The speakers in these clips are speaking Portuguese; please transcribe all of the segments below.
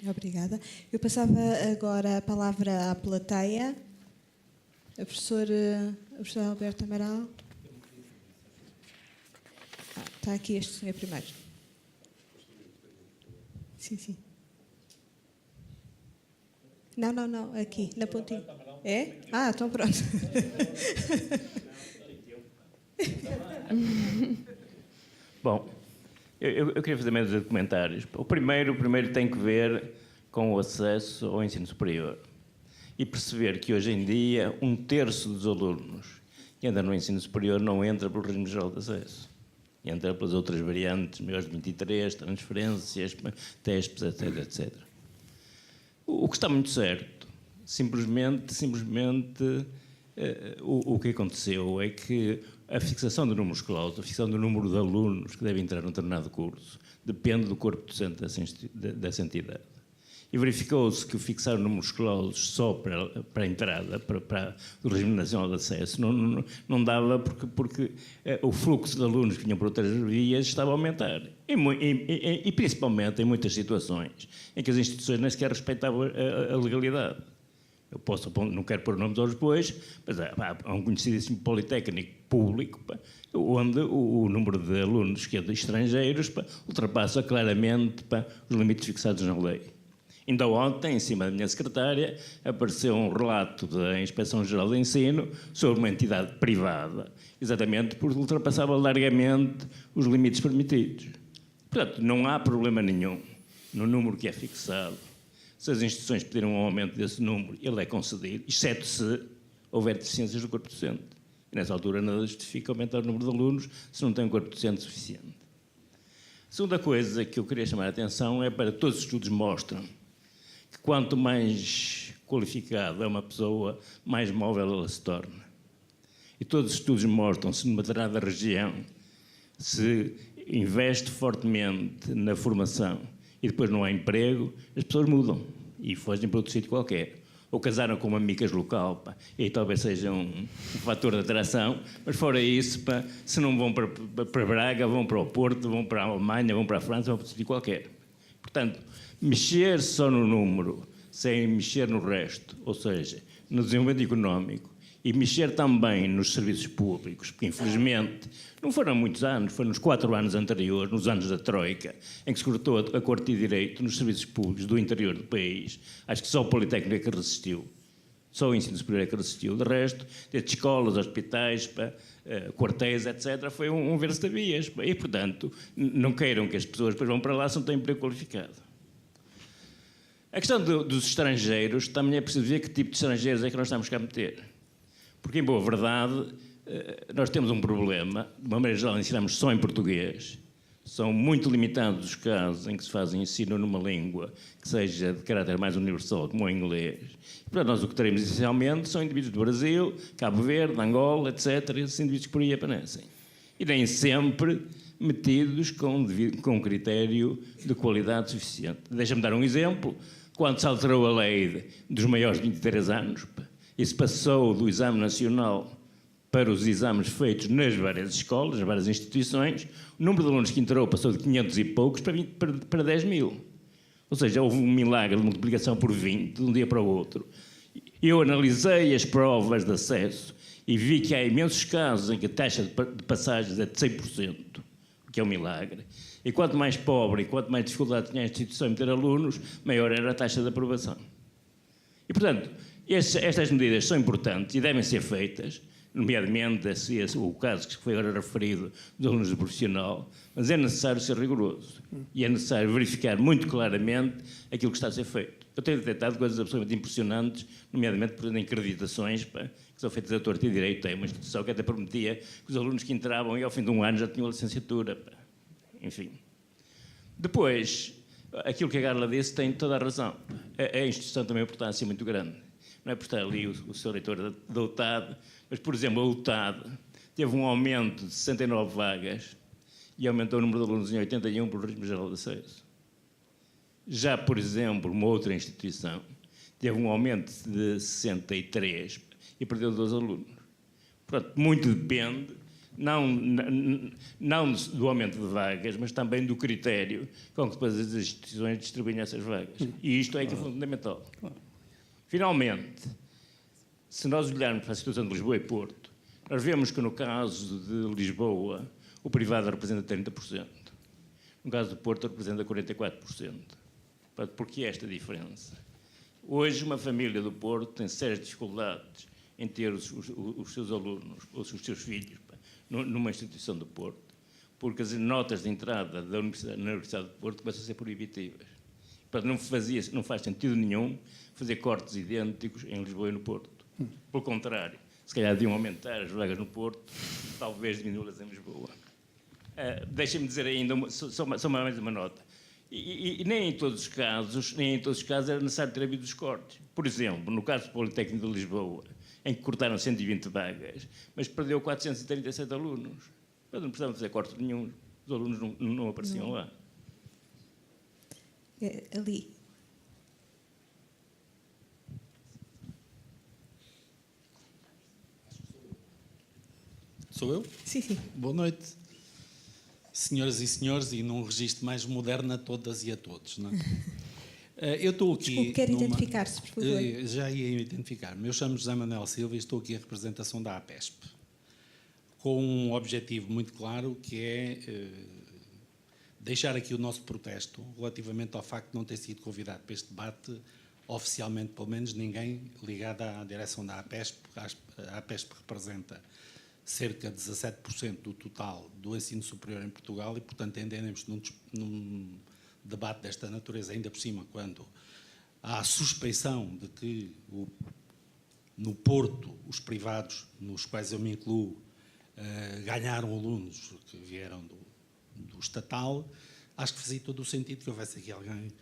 Obrigada. Eu passava agora a palavra à plateia. O professor Alberto Amaral. Está aqui este senhor primeiro. Sim. Não, aqui, na pontinha. É? Então pronto. Bom, eu queria fazer meio de comentários. O primeiro tem que ver com o acesso ao ensino superior e perceber que hoje em dia 1/3 dos alunos que andam no ensino superior não entra pelo regime geral de acesso. Entra pelas outras variantes, maiores de 23, transferências, testes, etc. O que está muito certo, simplesmente o que aconteceu é que a fixação do número clausos, a fixação do número de alunos que devem entrar num determinado curso, depende do corpo docente dessa entidade. E verificou-se que fixar números clausos só para a entrada, para o regime nacional de acesso, não dava porque o fluxo de alunos que vinham por outras vias estava a aumentar. E principalmente em muitas situações em que as instituições nem sequer respeitavam a legalidade. Eu não quero pôr nomes aos bois, mas há um conhecidíssimo politécnico público onde o número de alunos que é de estrangeiros ultrapassa claramente os limites fixados na lei. Ainda ontem, em cima da minha secretária, apareceu um relato da Inspeção-Geral de Ensino sobre uma entidade privada, exatamente porque ultrapassava largamente os limites permitidos. Portanto, não há problema nenhum no número que é fixado. Se as instituições pedirem um aumento desse número, ele é concedido, exceto se houver deficiências do corpo docente. E nessa altura nada justifica aumentar o número de alunos se não tem um corpo docente suficiente. A segunda coisa que eu queria chamar a atenção é para todos os estudos mostram que quanto mais qualificada é uma pessoa, mais móvel ela se torna. E todos os estudos mostram se numa determinada região se investe fortemente na formação e depois não há emprego, as pessoas mudam e fogem para outro sítio qualquer. Ou casaram com uma amicas local, e aí talvez seja um fator de atração, mas fora isso, se não vão para Braga, vão para o Porto, vão para a Alemanha, vão para a França, vão para outro sítio qualquer. Portanto, mexer só no número, sem mexer no resto, ou seja, no desenvolvimento económico, e mexer também nos serviços públicos, porque infelizmente não foram muitos anos, foram nos 4 anos anteriores, nos anos da Troika, em que se cortou a Corte de Direito nos serviços públicos do interior do país. Acho que só o Politécnico é que resistiu, só o ensino superior é que resistiu. De resto, desde escolas, hospitais, quartéis, etc., foi um ver-se-te-vias. E, portanto, não queiram que as pessoas depois vão para lá se não têm emprego qualificado. A questão dos estrangeiros, também é preciso ver que tipo de estrangeiros é que nós estamos cá a meter. Porque, em boa verdade, nós temos um problema. De uma maneira geral, ensinamos só em português. São muito limitados os casos em que se faz ensino numa língua que seja de caráter mais universal, como o inglês. E, portanto, nós o que teremos essencialmente são indivíduos do Brasil, Cabo Verde, Angola, etc. Esses indivíduos que por aí aparecem. E nem sempre metidos com critério de qualidade suficiente. Deixa-me dar um exemplo. Quando se alterou a lei dos maiores de 23 anos, e se passou do exame nacional para os exames feitos nas várias escolas, nas várias instituições, o número de alunos que entrou passou de 500 e poucos para 10 mil. Ou seja, houve um milagre de multiplicação por 20, de um dia para o outro. Eu analisei as provas de acesso e vi que há imensos casos em que a taxa de passagens é de 100%, o que é um milagre. E quanto mais pobre e quanto mais dificuldade tinha a instituição em ter alunos, maior era a taxa de aprovação. E, portanto, estas medidas são importantes e devem ser feitas, nomeadamente o caso que foi agora referido dos alunos do profissional, mas é necessário ser rigoroso e é necessário verificar muito claramente aquilo que está a ser feito. Eu tenho detectado coisas absolutamente impressionantes, nomeadamente por exemplo, acreditações que são feitas a torto e direito. Tem uma instituição que até prometia que os alunos que entravam e ao fim de um ano já tinham a licenciatura. Enfim. Depois, aquilo que a Carla disse tem toda a razão. A instituição tem uma importância muito grande. Não é por estar ali o Sr. Reitor da UTAD, mas, por exemplo, a UTAD teve um aumento de 69 vagas e aumentou o número de alunos em 81 pelo regime geral de acesso. Já, por exemplo, uma outra instituição teve um aumento de 63 e perdeu 12 alunos. Portanto, muito depende não do aumento de vagas, mas também do critério com que depois as instituições distribuem essas vagas. E isto é que é fundamental. Finalmente, se nós olharmos para a situação de Lisboa e Porto, nós vemos que no caso de Lisboa, o privado representa 30%. No caso do Porto, representa 44%. Porquê esta diferença? Hoje, uma família do Porto tem sérias dificuldades em ter os seus alunos, ou os seus filhos, numa instituição do Porto, porque as notas de entrada na Universidade do Porto começam a ser proibitivas. Não faz sentido nenhum fazer cortes idênticos em Lisboa e no Porto. Pelo contrário, se calhar deviam aumentar as vagas no Porto, talvez diminuí-las em Lisboa. Deixem-me dizer ainda, só mais uma nota. E nem em todos os casos era necessário ter havido os cortes. Por exemplo, no caso do Politécnico de Lisboa, em que cortaram 120 vagas, mas perdeu 437 alunos. Mas não precisavam fazer corte nenhum, os alunos não apareciam lá. Ali. Sou eu? Sim, sim. Boa noite, senhoras e senhores, e num registro mais moderno a todas e a todos, não é? Eu estou aqui... Desculpe, quer identificar-se, por favor. Já ia identificar-me. Eu chamo José Manuel Silva e estou aqui em representação da APESP, com um objetivo muito claro, que é deixar aqui o nosso protesto relativamente ao facto de não ter sido convidado para este debate, oficialmente, pelo menos, ninguém ligado à direção da APESP. A APESP representa cerca de 17% do total do ensino superior em Portugal e, portanto, entendemos num debate desta natureza, ainda por cima, quando há a suspeição de que no Porto os privados, nos quais eu me incluo, ganharam alunos que vieram do estatal, acho que fazia todo o sentido que houvesse aqui alguém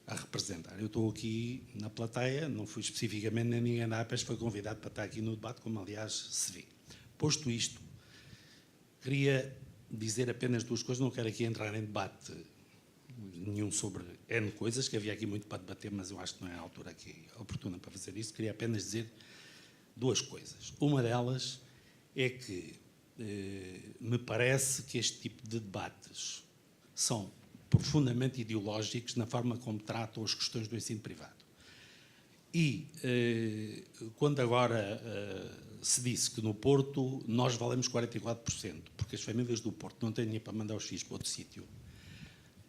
a representar. Eu estou aqui na plateia, não fui especificamente, nem ninguém da APES foi convidado para estar aqui no debate, como aliás se vê. Posto isto, queria dizer apenas duas coisas, não quero aqui entrar em debate nenhum sobre N coisas, que havia aqui muito para debater, mas eu acho que não é a altura aqui oportuna para fazer isso. Queria apenas dizer duas coisas. Uma delas é que me parece que este tipo de debates são profundamente ideológicos na forma como tratam as questões do ensino privado. E quando agora se disse que no Porto nós valemos 44%, porque as famílias do Porto não têm dinheiro para mandar os filhos para outro sítio,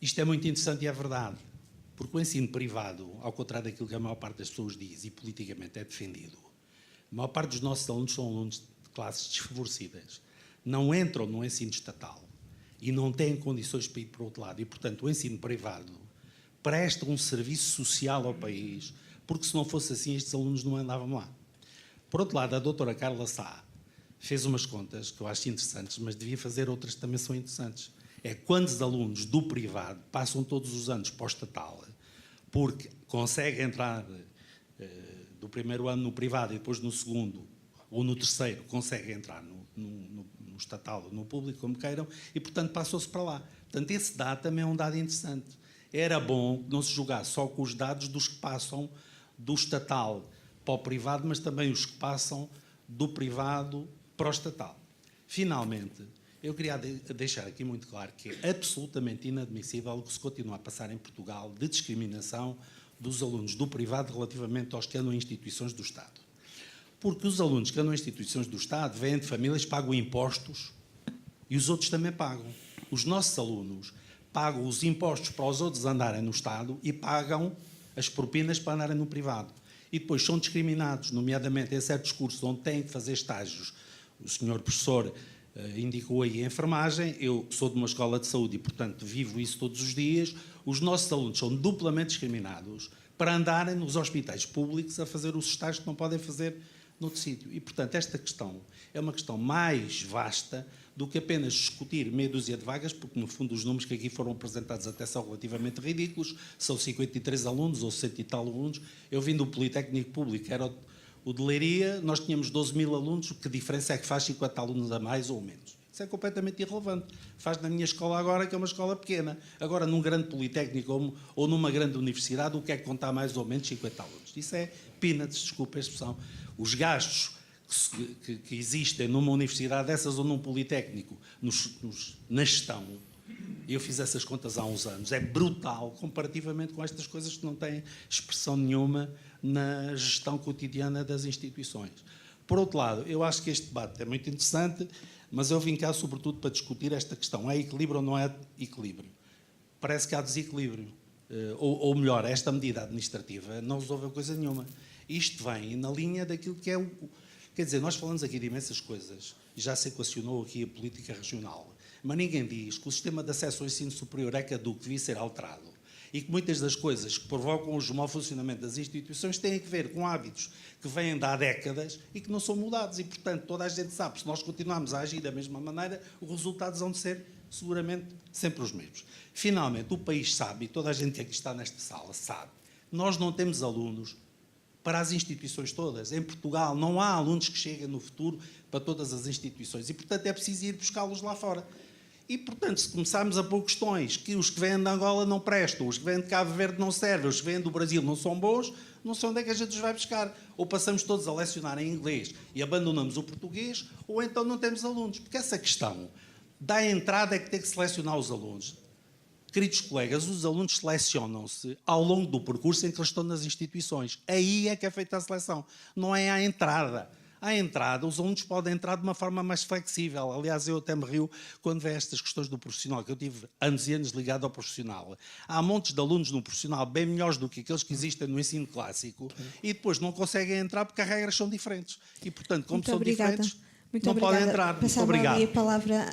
isto é muito interessante e é verdade, porque o ensino privado, ao contrário daquilo que a maior parte das pessoas diz e politicamente é defendido, a maior parte dos nossos alunos são alunos de classes desfavorecidas, não entram no ensino estatal e não têm condições para ir para o outro lado. E, portanto, o ensino privado presta um serviço social ao país, porque se não fosse assim, estes alunos não andavam lá. Por outro lado, a doutora Carla Sá fez umas contas que eu acho interessantes, mas devia fazer outras que também são interessantes. É quantos alunos do privado passam todos os anos para o estatal, porque conseguem entrar do primeiro ano no privado e depois no segundo ou no terceiro conseguem entrar no estatal ou no público, como queiram, e, portanto, passou-se para lá. Portanto, esse dado também é um dado interessante. Era bom que não se jogasse só com os dados dos que passam do estatal para o privado, mas também os que passam do privado para o estatal. Finalmente, eu queria deixar aqui muito claro que é absolutamente inadmissível o que se continua a passar em Portugal de discriminação dos alunos do privado relativamente aos que andam em instituições do Estado. Porque os alunos que andam em instituições do Estado vêm de famílias que pagam impostos e os outros também pagam. Os nossos alunos pagam os impostos para os outros andarem no Estado e pagam as propinas para andarem no privado. E depois são discriminados, nomeadamente em certos cursos onde têm que fazer estágios. O senhor professor indicou aí a enfermagem, eu sou de uma escola de saúde e, portanto, vivo isso todos os dias. Os nossos alunos são duplamente discriminados para andarem nos hospitais públicos a fazer os estágios que não podem fazer noutro sítio. E, portanto, esta questão é uma questão mais vasta do que apenas discutir meia dúzia de vagas, porque, no fundo, os números que aqui foram apresentados até são relativamente ridículos, são 53 alunos ou 100 e tal alunos. Eu vim do Politécnico Público, era o de Leiria, nós tínhamos 12 mil alunos, que diferença é que faz 50 alunos a mais ou menos? Isso é completamente irrelevante. Faz na minha escola agora, que é uma escola pequena. Agora, num grande Politécnico ou numa grande universidade, o que é que contar mais ou menos 50 alunos? Isso é peanuts, desculpa a expressão. Os gastos que que existem numa universidade dessas ou num politécnico, na gestão, eu fiz essas contas há uns anos, é brutal comparativamente com estas coisas que não têm expressão nenhuma na gestão cotidiana das instituições. Por outro lado, eu acho que este debate é muito interessante, mas eu vim cá sobretudo para discutir esta questão. É equilíbrio ou não é equilíbrio? Parece que há desequilíbrio. Ou melhor, esta medida administrativa não resolveu coisa nenhuma. Isto vem na linha daquilo que é o... Quer dizer, nós falamos aqui de imensas coisas, já se equacionou aqui a política regional, mas ninguém diz que o sistema de acesso ao ensino superior é caduco, devia ser alterado, e que muitas das coisas que provocam o mau funcionamento das instituições têm a ver com hábitos que vêm de há décadas e que não são mudados, e portanto toda a gente sabe que se nós continuarmos a agir da mesma maneira, os resultados vão de ser seguramente sempre os mesmos. Finalmente, o país sabe, e toda a gente que aqui está nesta sala sabe, nós não temos alunos para as instituições todas. Em Portugal não há alunos que cheguem no futuro para todas as instituições e, portanto, é preciso ir buscá-los lá fora. E, portanto, se começarmos a pôr questões que os que vêm de Angola não prestam, os que vêm de Cabo Verde não servem, os que vêm do Brasil não são bons, não sei onde é que a gente os vai buscar. Ou passamos todos a lecionar em inglês e abandonamos o português, ou então não temos alunos. Porque essa questão da entrada é que tem que selecionar os alunos. Queridos colegas, os alunos selecionam-se ao longo do percurso em que eles estão nas instituições. Aí é que é feita a seleção, não é à entrada. À entrada, os alunos podem entrar de uma forma mais flexível. Aliás, eu até me rio quando vejo estas questões do profissional, que eu tive anos e anos ligado ao profissional. Há montes de alunos no profissional bem melhores do que aqueles que existem no ensino clássico e depois não conseguem entrar porque as regras são diferentes. E, portanto, como são diferentes... Muito não obrigada. podem entrar. Muito Passava obrigado. ali a palavra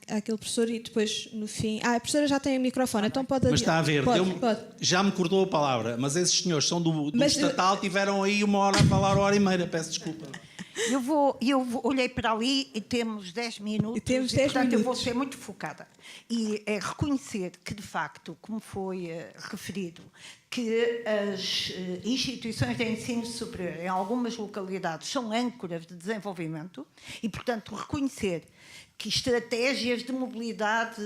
àquele professor e depois, no fim... a professora já tem o microfone, então pode... Mas está a ver, pode. Já me cortou a palavra, mas esses senhores são do estatal, tiveram aí 1 hora a falar, 1h30, peço desculpa. Olhei para ali e temos 10 minutos, portanto eu vou ser muito focada. E é reconhecer que, de facto, como foi referido, que as instituições de ensino superior em algumas localidades são âncoras de desenvolvimento e, portanto, reconhecer que estratégias de mobilidade,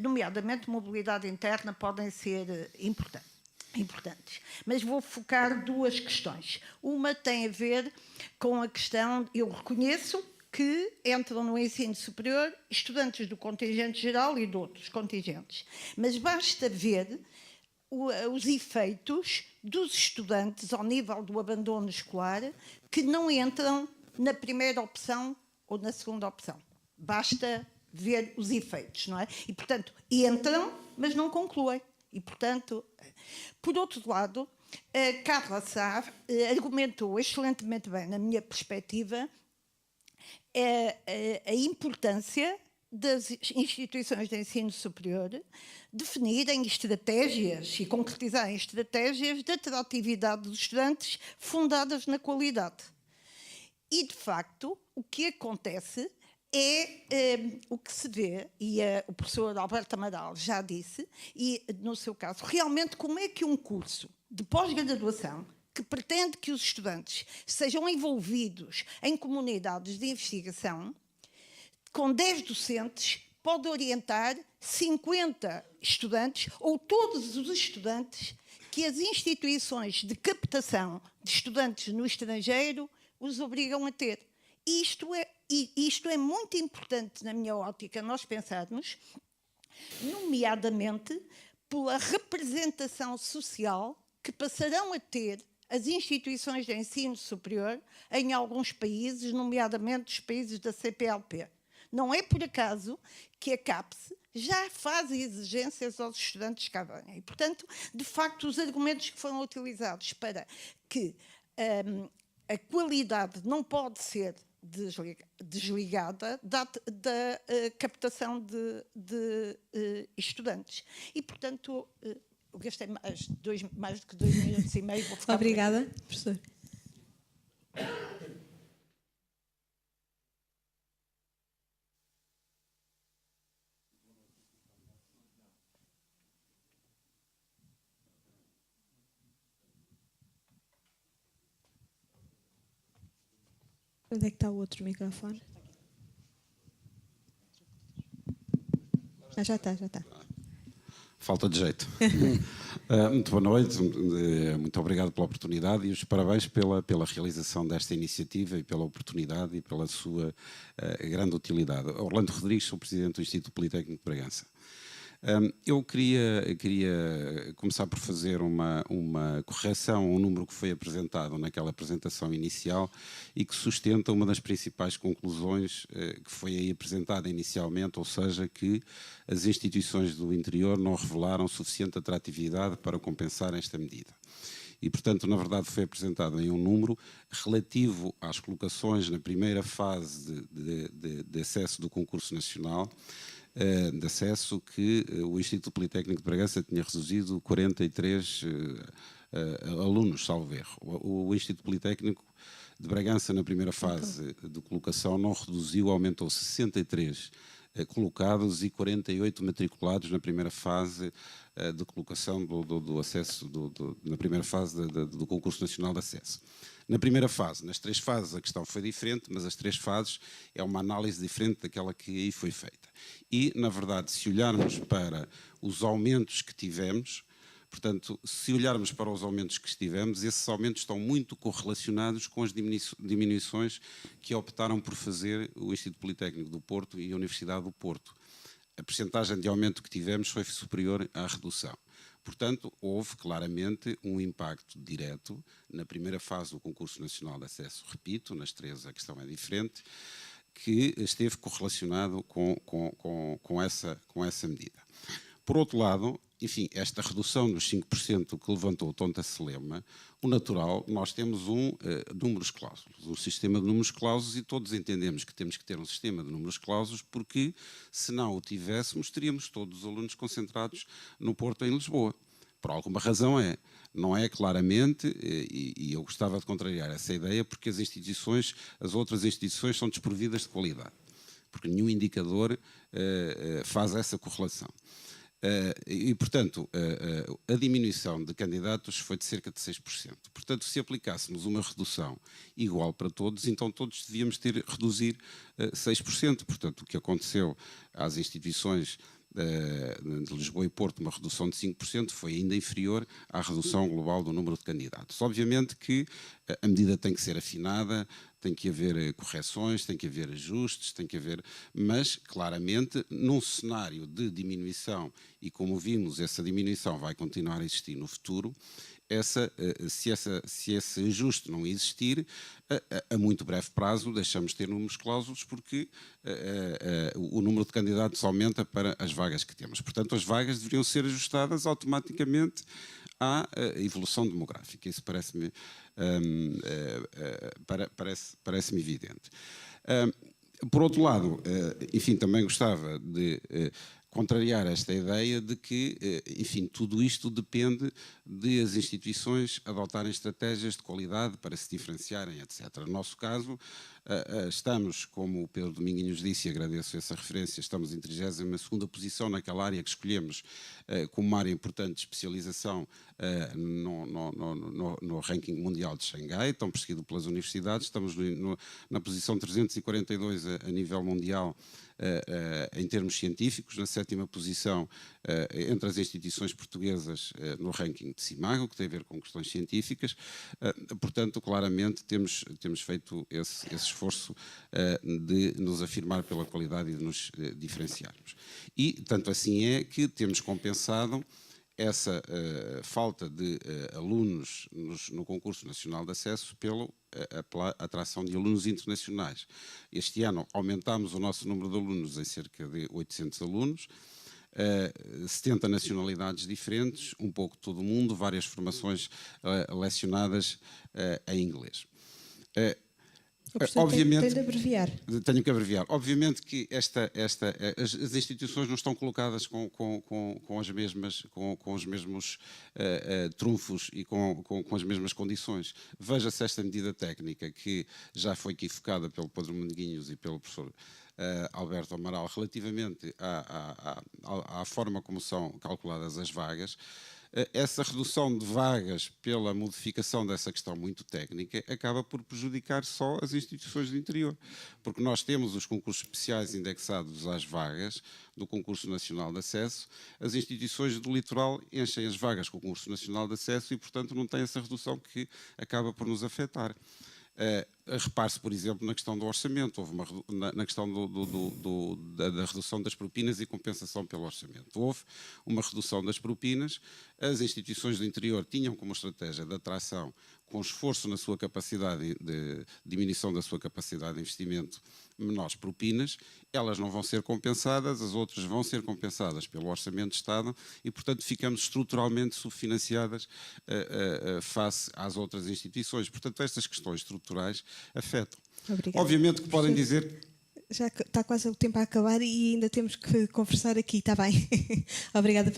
nomeadamente mobilidade interna, podem ser importantes. Mas vou focar 2 questões. Uma tem a ver com a questão, eu reconheço que entram no ensino superior estudantes do contingente geral e de outros contingentes, mas basta ver os efeitos dos estudantes ao nível do abandono escolar que não entram na primeira opção ou na segunda opção. Basta ver os efeitos, não é? E, portanto, entram, mas não concluem. E, portanto, por outro lado, a Carla Sá argumentou excelentemente bem, na minha perspectiva, a importância das instituições de ensino superior definirem estratégias e concretizarem estratégias de atratividade dos estudantes fundadas na qualidade. E, de facto, o que acontece o que se vê, e o professor Alberto Amaral já disse, e no seu caso, realmente como é que um curso de pós-graduação que pretende que os estudantes sejam envolvidos em comunidades de investigação, com 10 docentes, pode orientar 50 estudantes ou todos os estudantes que as instituições de captação de estudantes no estrangeiro os obrigam a ter. Isto é muito importante, na minha ótica, nós pensarmos, nomeadamente pela representação social que passarão a ter as instituições de ensino superior em alguns países, nomeadamente os países da CPLP. Não é por acaso que a CAPES já faz exigências aos estudantes que cá venham. E, portanto, de facto, os argumentos que foram utilizados para que a qualidade não pode ser desligada da captação de estudantes. E, portanto, eu gastei mais do que 2 minutos e meio. Vou ficar Obrigada, professor. Onde é que está o outro microfone? Já está. Falta de jeito. Muito boa noite, muito obrigado pela oportunidade e os parabéns pela realização desta iniciativa e pela oportunidade e pela sua grande utilidade. Orlando Rodrigues, sou Presidente do Instituto Politécnico de Bragança. Eu queria começar por fazer uma correção a um número que foi apresentado naquela apresentação inicial e que sustenta uma das principais conclusões que foi aí apresentada inicialmente, ou seja, que as instituições do interior não revelaram suficiente atratividade para compensar esta medida. E, portanto, na verdade foi apresentado em um número relativo às colocações na primeira fase de acesso do concurso nacional, de acesso, que o Instituto Politécnico de Bragança tinha reduzido 43 alunos, salvo erro. O Instituto Politécnico de Bragança, na primeira fase de colocação, não reduziu, aumentou 63 colocados e 48 matriculados na primeira fase de colocação do acesso, na primeira fase do concurso nacional de acesso. Na primeira fase, nas 3 fases a questão foi diferente, mas as 3 fases é uma análise diferente daquela que aí foi feita. E, na verdade, se olharmos para os aumentos que tivemos, portanto, se olharmos para os aumentos que tivemos, esses aumentos estão muito correlacionados com as diminuições que optaram por fazer o Instituto Politécnico do Porto e a Universidade do Porto. A percentagem de aumento que tivemos foi superior à redução. Portanto, houve claramente um impacto direto na primeira fase do concurso nacional de acesso, repito, nas 3 a questão é diferente, que esteve correlacionado com essa medida. Por outro lado, enfim, esta redução dos 5% que levantou o Tonta Celema, o natural, nós temos números clausos, um sistema de números clausos, e todos entendemos que temos que ter um sistema de números clausos, porque se não o tivéssemos, teríamos todos os alunos concentrados no Porto, em Lisboa. Por alguma razão não é claramente, e eu gostava de contrariar essa ideia, porque as outras instituições são desprovidas de qualidade, porque nenhum indicador faz essa correlação. E, portanto, a diminuição de candidatos foi de cerca de 6%. Portanto, se aplicássemos uma redução igual para todos, então todos devíamos reduzir 6%. Portanto, o que aconteceu às instituições de Lisboa e Porto, uma redução de 5%, foi ainda inferior à redução global do número de candidatos. Obviamente que a medida tem que ser afinada, tem que haver correções, tem que haver ajustes, mas claramente num cenário de diminuição, e como vimos, essa diminuição vai continuar a existir no futuro, se esse ajuste não existir, a muito breve prazo deixamos de ter números clausos, porque o número de candidatos aumenta para as vagas que temos. Portanto, as vagas deveriam ser ajustadas automaticamente à evolução demográfica. Isso parece-me evidente. Por outro lado, enfim, também gostava de contrariar esta ideia de que, enfim, tudo isto depende de as instituições adotarem estratégias de qualidade para se diferenciarem, etc. No nosso caso, estamos, como o Pedro Dominguinhos disse, e agradeço essa referência, estamos em 32ª posição naquela área que escolhemos como uma área importante de especialização no ranking mundial de Xangai, tão perseguido pelas universidades. Estamos na posição 342 a nível mundial em termos científicos, na 7ª posição entre as instituições portuguesas no ranking de Simago, que tem a ver com questões científicas. Portanto, claramente temos feito esse esforço de nos afirmar pela qualidade e de nos diferenciarmos. E tanto assim é que temos compensado essa falta de alunos no concurso nacional de acesso pela atração de alunos internacionais. Este ano aumentámos o nosso número de alunos em cerca de 800 alunos, 70 nacionalidades diferentes, um pouco todo o mundo, várias formações lecionadas em inglês. Obviamente, tem de abreviar. Tenho que abreviar. Obviamente que as instituições não estão colocadas com os mesmos trunfos e com as mesmas condições. Veja-se esta medida técnica que já foi aqui focada pelo Pedro Dominguinhos e pelo professor Alberto Amaral relativamente à forma como são calculadas as vagas. essa redução de vagas pela modificação dessa questão muito técnica acaba por prejudicar só as instituições do interior, porque nós temos os concursos especiais indexados às vagas do Concurso Nacional de Acesso, as instituições do litoral enchem as vagas com o Concurso Nacional de Acesso e, portanto, não tem essa redução que acaba por nos afetar. Repare-se, por exemplo, na questão do orçamento, houve na questão da redução das propinas e compensação pelo orçamento. Houve uma redução das propinas, as instituições do interior tinham como estratégia de atração, com esforço na sua capacidade de diminuição da sua capacidade de investimento, menores propinas, elas não vão ser compensadas, as outras vão ser compensadas pelo Orçamento de Estado e, portanto, ficamos estruturalmente subfinanciadas face às outras instituições. Portanto, estas questões estruturais afetam. Obrigada. Obviamente que podem dizer... Já está quase o tempo a acabar e ainda temos que conversar aqui, está bem? Obrigada.